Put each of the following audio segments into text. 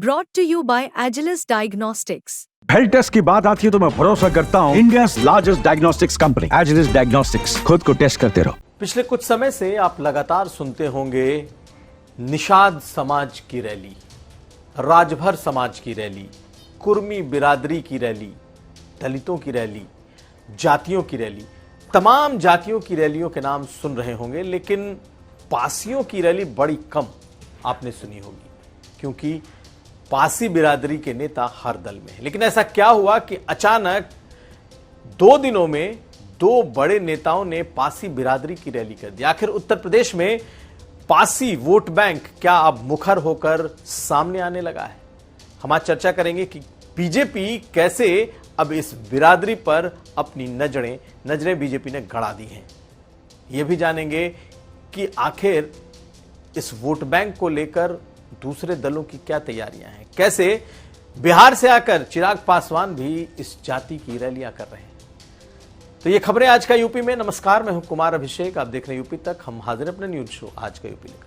Brought to you by Agilus Diagnostics. Health test की बात आती है तो मैं भरोसा करता हूँ India largest diagnostics company Agilus diagnostics. खुद को टेस्ट करते रहो। पिछले कुछ समय से आप लगातार सुनते होंगे निषाद समाज की रैली, राजभर समाज की रैली, कुर्मी बिरादरी की रैली, दलितों की रैली, जातियों की रैली, तमाम जातियों की रैलियों के नाम सुन रहे होंगे, लेकिन पासियों की रैली बड़ी कम आपने सुनी होगी, क्योंकि पासी बिरादरी के नेता हर दल में है। लेकिन ऐसा क्या हुआ कि अचानक 2 दिनों में 2 बड़े नेताओं ने पासी बिरादरी की रैली कर दी। आखिर उत्तर प्रदेश में पासी वोट बैंक क्या अब मुखर होकर सामने आने लगा है? हम आज चर्चा करेंगे कि बीजेपी कैसे अब इस बिरादरी पर अपनी नजरें बीजेपी ने गड़ा दी हैं। यह भी जानेंगे कि आखिर इस वोट बैंक को लेकर दूसरे दलों की क्या तैयारियां हैं, कैसे बिहार से आकर चिराग पासवान भी इस जाति की रैलियां कर रहे हैं। तो ये खबरें आज का यूपी में। नमस्कार, मैं हूं कुमार अभिषेक, आप देख रहे हैं यूपी तक। हम हाजिर अपने न्यूज शो आज का यूपी लेकर।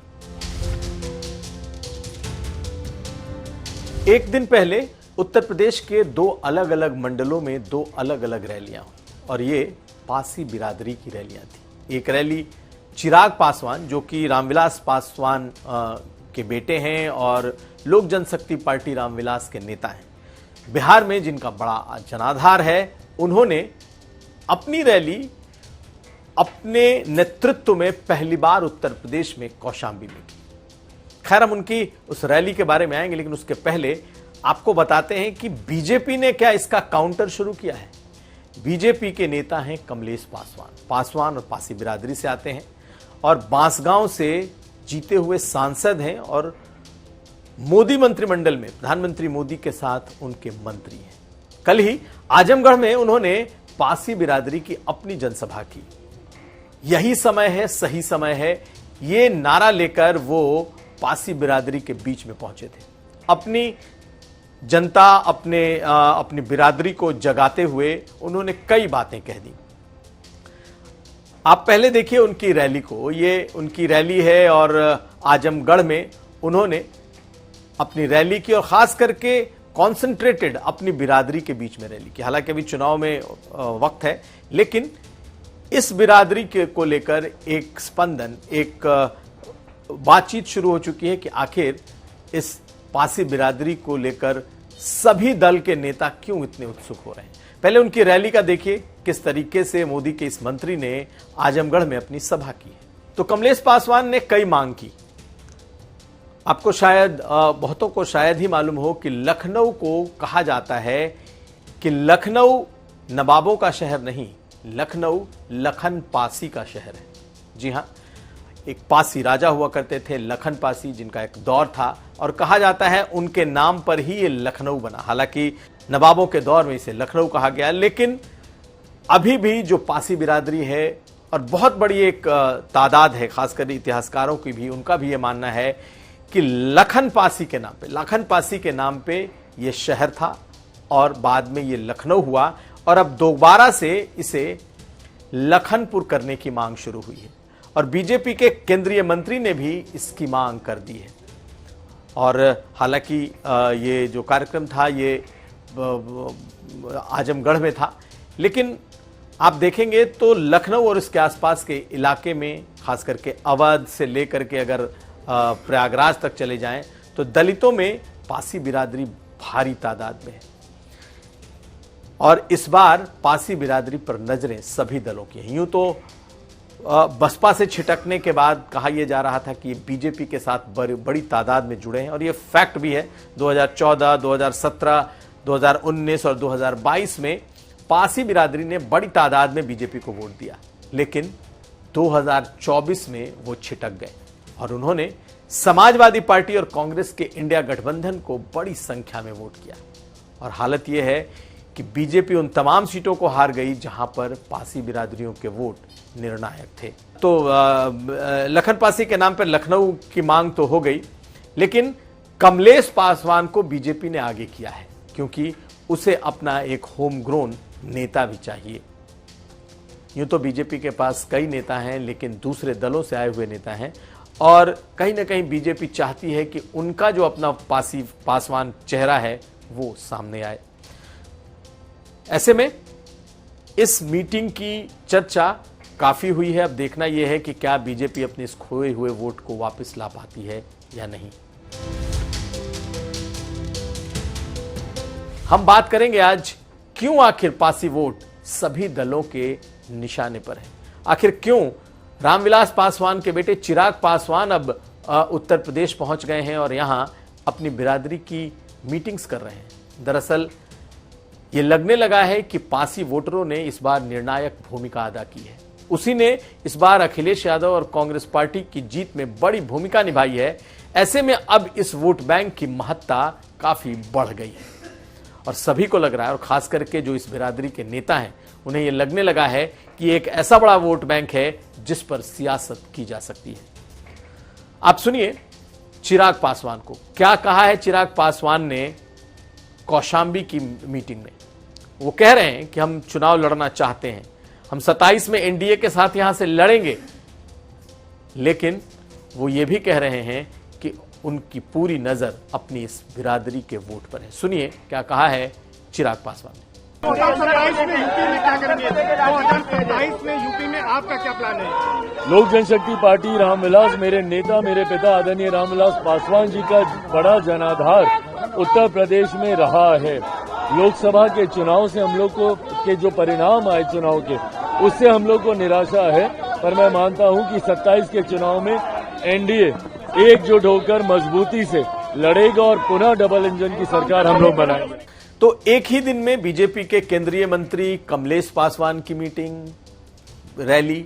एक दिन पहले उत्तर प्रदेश के 2 अलग अलग मंडलों में 2 अलग अलग रैलियां हुई और ये पासी बिरादरी की रैलियां थी। एक रैली चिराग पासवान, जो कि रामविलास पासवान के बेटे हैं और लोक जनशक्ति पार्टी रामविलास के नेता हैं, बिहार में जिनका बड़ा जनाधार है, उन्होंने अपनी रैली अपने नेतृत्व में पहली बार उत्तर प्रदेश में कौशांबी में की। खैर, हम उनकी उस रैली के बारे में आएंगे, लेकिन उसके पहले आपको बताते हैं कि बीजेपी ने क्या इसका काउंटर शुरू किया है। बीजेपी के नेता हैं कमलेश पासवान और पासी बिरादरी से आते हैं और बांसगांव से जीते हुए सांसद हैं और मोदी मंत्रिमंडल में प्रधानमंत्री मोदी के साथ उनके मंत्री हैं। कल ही आजमगढ़ में उन्होंने पासी बिरादरी की अपनी जनसभा की। यही समय है, सही समय है, ये नारा लेकर वो पासी बिरादरी के बीच में पहुंचे थे। अपनी जनता, अपनी बिरादरी को जगाते हुए उन्होंने कई बातें कह दी। आप पहले देखिए उनकी रैली को। ये उनकी रैली है और आजमगढ़ में उन्होंने अपनी रैली की और खास करके कॉन्सेंट्रेटेड अपनी बिरादरी के बीच में रैली की। हालांकि अभी चुनाव में वक्त है, लेकिन इस बिरादरी को लेकर एक स्पंदन, एक बातचीत शुरू हो चुकी है कि आखिर इस पासी बिरादरी को लेकर सभी दल के नेता क्यों इतने उत्सुक हो रहे हैं। पहले उनकी रैली का देखिए, किस तरीके से मोदी के इस मंत्री ने आजमगढ़ में अपनी सभा की है। तो कमलेश पासवान ने कई मांग की। आपको शायद, बहुतों को शायद ही मालूम हो कि लखनऊ को कहा जाता है कि लखनऊ नवाबों का शहर नहीं, लखनऊ लखन पासी का शहर है। जी हां, एक पासी राजा हुआ करते थे, लखन पासी, जिनका एक दौर था और कहा जाता है उनके नाम पर ही ये लखनऊ बना। हालांकि नवाबों के दौर में इसे लखनऊ कहा गया, लेकिन अभी भी जो पासी बिरादरी है और बहुत बड़ी एक तादाद है, खासकर इतिहासकारों की भी, उनका भी ये मानना है कि लखन पासी के नाम पे ये शहर था और बाद में ये लखनऊ हुआ और अब दोबारा से इसे लखनपुर करने की मांग शुरू हुई है और बीजेपी के केंद्रीय मंत्री ने भी इसकी मांग कर दी है। और हालांकि ये जो कार्यक्रम था ये आजमगढ़ में था, लेकिन आप देखेंगे तो लखनऊ और इसके आसपास के इलाके में, खास करके अवध से लेकर के अगर प्रयागराज तक चले जाएं, तो दलितों में पासी बिरादरी भारी तादाद में है और इस बार पासी बिरादरी पर नजरें सभी दलों की हैं। यूं तो बसपा से छिटकने के बाद कहा यह जा रहा था कि बीजेपी के साथ बड़ी तादाद में जुड़े हैं और यह फैक्ट भी है। 2014, 2017, 2019 और 2022 में पासी बिरादरी ने बड़ी तादाद में बीजेपी को वोट दिया, लेकिन 2024 में वो छिटक गए और उन्होंने समाजवादी पार्टी और कांग्रेस के इंडिया गठबंधन को बड़ी संख्या में वोट किया और हालत यह है कि बीजेपी उन तमाम सीटों को हार गई जहां पर पासी बिरादरियों के वोट निर्णायक थे। तो लखन पासी के नाम पर लखनऊ की मांग तो हो गई, लेकिन कमलेश पासवान को बीजेपी ने आगे किया है, क्योंकि उसे अपना एक होम ग्रोन नेता भी चाहिए। यूं तो बीजेपी के पास कई नेता हैं, लेकिन दूसरे दलों से आए हुए नेता हैं और कहीं ना कहीं बीजेपी चाहती है कि उनका जो अपना पासवान चेहरा है वो सामने आए। ऐसे में इस मीटिंग की चर्चा काफी हुई है। अब देखना यह है कि क्या बीजेपी अपने इस खोए हुए वोट को वापस ला पाती है या नहीं। हम बात करेंगे आज क्यों आखिर पासी वोट सभी दलों के निशाने पर है। आखिर क्यों रामविलास पासवान के बेटे चिराग पासवान अब उत्तर प्रदेश पहुंच गए हैं और यहां अपनी बिरादरी की मीटिंग्स कर रहे हैं। दरअसल ये लगने लगा है कि पासी वोटरों ने इस बार निर्णायक भूमिका अदा की है। उसी ने इस बार अखिलेश यादव और कांग्रेस पार्टी की जीत में बड़ी भूमिका निभाई है। ऐसे में अब इस वोट बैंक की महत्ता काफी बढ़ गई है और सभी को लग रहा है, और खास करके जो इस बिरादरी के नेता हैं, उन्हें यह लगने लगा है कि एक ऐसा बड़ा वोट बैंक है जिस पर सियासत की जा सकती है। आप सुनिए चिराग पासवान को क्या कहा है। चिराग पासवान ने कौशाम्बी की मीटिंग में वो कह रहे हैं कि हम चुनाव लड़ना चाहते हैं, हम 27 में एनडीए के साथ यहां से लड़ेंगे, लेकिन वो ये भी कह रहे हैं कि उनकी पूरी नजर अपनी इस बिरादरी के वोट पर है। सुनिए क्या कहा है चिराग पासवान ने। 2027 में यूपी में क्या करेंगे? 2027 में यूपी में आपका क्या प्लान है? लोक जनशक्ति पार्टी रामविलास, मेरे नेता, मेरे पिता आदरणीय रामविलास पासवान जी का बड़ा जनाधार उत्तर प्रदेश में रहा है। लोकसभा के चुनाव से हम लोग को के जो परिणाम आए चुनाव के, उससे हम लोग को निराशा है, पर मैं मानता हूं कि 27 के चुनाव में एनडीए एकजुट होकर मजबूती से लड़ेगा और पुनः डबल इंजन की सरकार हम लोग बनाएंगे। तो एक ही दिन में बीजेपी के केंद्रीय मंत्री कमलेश पासवान की मीटिंग, रैली,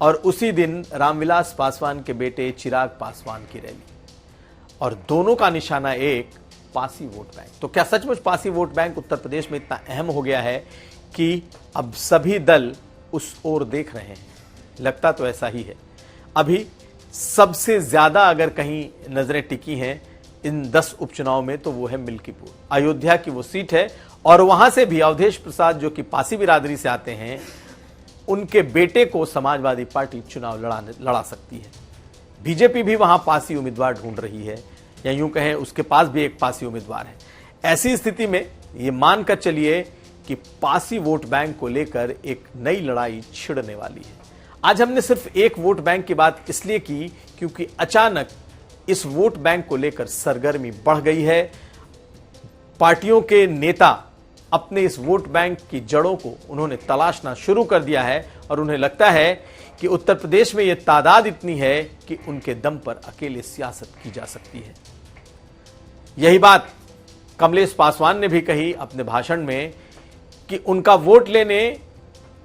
और उसी दिन रामविलास पासवान के बेटे चिराग पासवान की रैली, और दोनों का निशाना एक पासी वोट बैंक। तो क्या सचमुच पासी वोट बैंक उत्तर प्रदेश में इतना अहम हो गया है कि अब सभी दल उस ओर देख रहे हैं? लगता तो ऐसा ही है। अभी सबसे ज्यादा अगर कहीं नजरें टिकी हैं इन 10 उपचुनाव में तो वो है मिल्कीपुर, अयोध्या की वो सीट है, और वहां से भी अवधेश प्रसाद जो कि पासी बिरादरी से आते हैं, उनके बेटे को समाजवादी पार्टी चुनाव लड़ा सकती है। बीजेपी भी वहां पासी उम्मीदवार ढूंढ रही है, या यूं कहें उसके पास भी एक पासी उम्मीदवार है। ऐसी स्थिति में ये मानकर चलिए कि पासी वोट बैंक को लेकर एक नई लड़ाई छिड़ने वाली है। आज हमने सिर्फ एक वोट बैंक की बात इसलिए की क्योंकि अचानक इस वोट बैंक को लेकर सरगर्मी बढ़ गई है। पार्टियों के नेता अपने इस वोट बैंक की जड़ों को उन्होंने तलाशना शुरू कर दिया है और उन्हें लगता है कि उत्तर प्रदेश में यह तादाद इतनी है कि उनके दम पर अकेले सियासत की जा सकती है। यही बात कमलेश पासवान ने भी कही अपने भाषण में कि उनका वोट लेने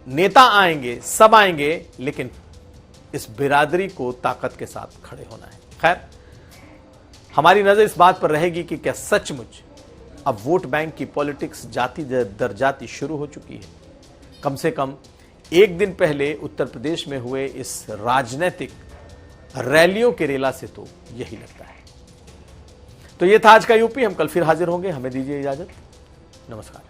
नेता आएंगे, सब आएंगे, लेकिन इस बिरादरी को ताकत के साथ खड़े होना है। खैर, हमारी नजर इस बात पर रहेगी कि क्या सचमुच अब वोट बैंक की पॉलिटिक्स जाति दर जाति शुरू हो चुकी है। कम से कम एक दिन पहले उत्तर प्रदेश में हुए इस राजनीतिक रैलियों के रेला से तो यही लगता है। तो यह था आज का यूपी। हम कल फिर हाजिर होंगे। हमें दीजिए इजाजत। नमस्कार।